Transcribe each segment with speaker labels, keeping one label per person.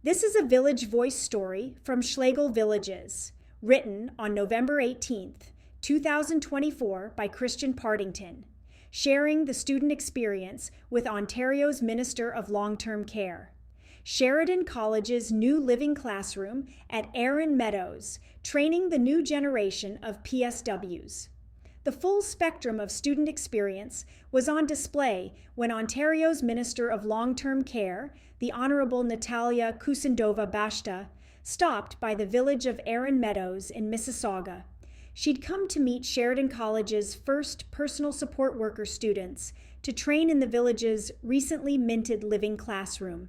Speaker 1: This is a Village Voice story from Schlegel Villages, written on November 18th, 2024 by Kristian Partington, sharing the student experience with Ontario's Minister of Long-Term Care. Sheridan College's new living classroom at Erin Meadows, training the new generation of PSWs. The full spectrum of student experience was on display when Ontario's Minister of Long-Term Care, the Honourable Natalia Kusendova-Bashta, stopped by the Village of Erin Meadows in Mississauga. She'd come to meet Sheridan College's first personal support worker students to train in the village's recently minted living classroom.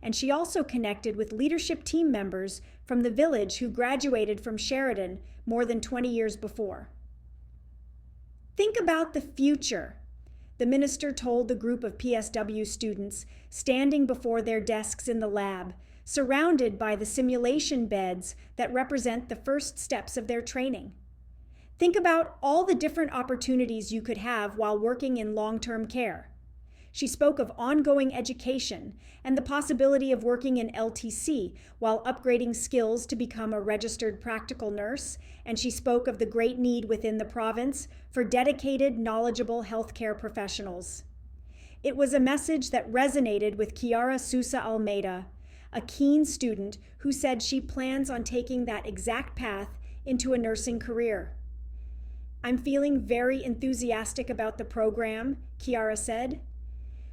Speaker 1: And she also connected with leadership team members from the village who graduated from Sheridan more than 20 years before. Think about the future, the minister told the group of PSW students standing before their desks in the lab, surrounded by the simulation beds that represent the first steps of their training. Think about all the different opportunities you could have while working in long-term care. She spoke of ongoing education and the possibility of working in LTC while upgrading skills to become a registered practical nurse, and she spoke of the great need within the province for dedicated, knowledgeable healthcare professionals. It was a message that resonated with Chiara Sousa Almeida, a keen student who said she plans on taking that exact path into a nursing career. "I'm feeling very enthusiastic about the program," Chiara said.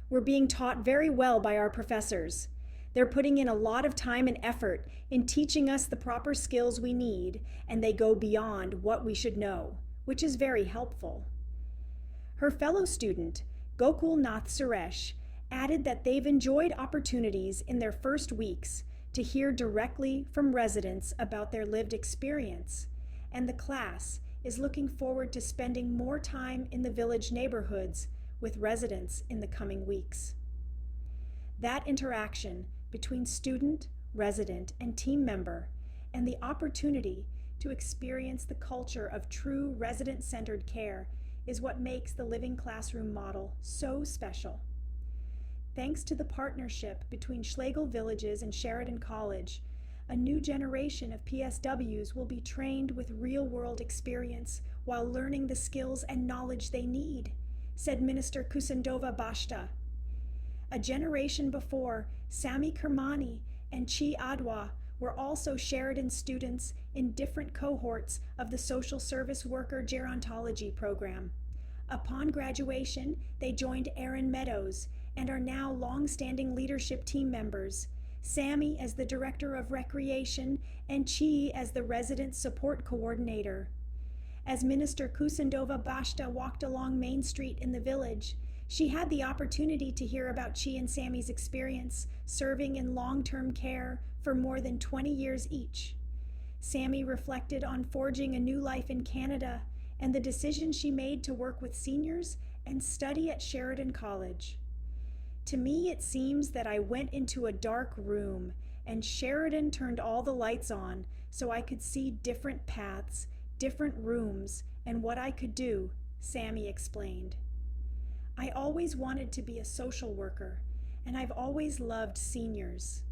Speaker 1: "We're being taught very well by our professors. They're putting in a lot of time and effort in teaching us the proper skills we need, and they go beyond what we should know, which is very helpful." Her fellow student, Gokul Nath Suresh, added that they've enjoyed opportunities in their first weeks to hear directly from residents about their lived experience, and the class is looking forward to spending more time in the village neighborhoods with residents in the coming weeks. That interaction between student, resident, and team member, and the opportunity to experience the culture of true resident-centered care is what makes the living classroom model so special. Thanks to the partnership between Schlegel Villages and Sheridan College, a new generation of PSWs will be trained with real-world experience while learning the skills and knowledge they need, said Minister Kusendova-Bashta. A generation before, Sami Kermani and Chi Adwa were also Sheridan students in different cohorts of the social service worker gerontology program. Upon graduation, they joined Erin Meadows and are now long-standing leadership team members, Sami as the Director of Recreation and Chi as the Resident Support Coordinator. As Minister Kusendova-Bashta walked along Main Street in the village, she had the opportunity to hear about Chi and Sami's experience serving in long-term care for more than 20 years each. Sami reflected on forging a new life in Canada and the decision she made to work with seniors and study at Sheridan College. "To me, it seems that I went into a dark room and Sheridan turned all the lights on so I could see different paths, different rooms, and what I could do," Sami explained. "I always wanted to be a social worker, and I've always loved seniors."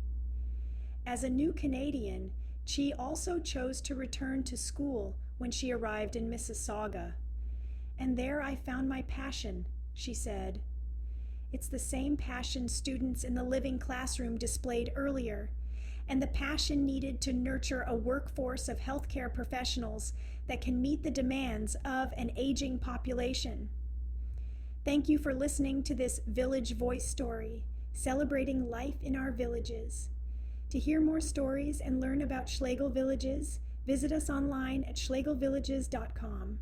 Speaker 1: As a new Canadian, Chi also chose to return to school when she arrived in Mississauga. "And there I found my passion," she said. It's the same passion students in the living classroom displayed earlier, and the passion needed to nurture a workforce of healthcare professionals that can meet the demands of an aging population. Thank you for listening to this Village Voice story, celebrating life in our villages. To hear more stories and learn about Schlegel Villages, visit us online at schlegelvillages.com.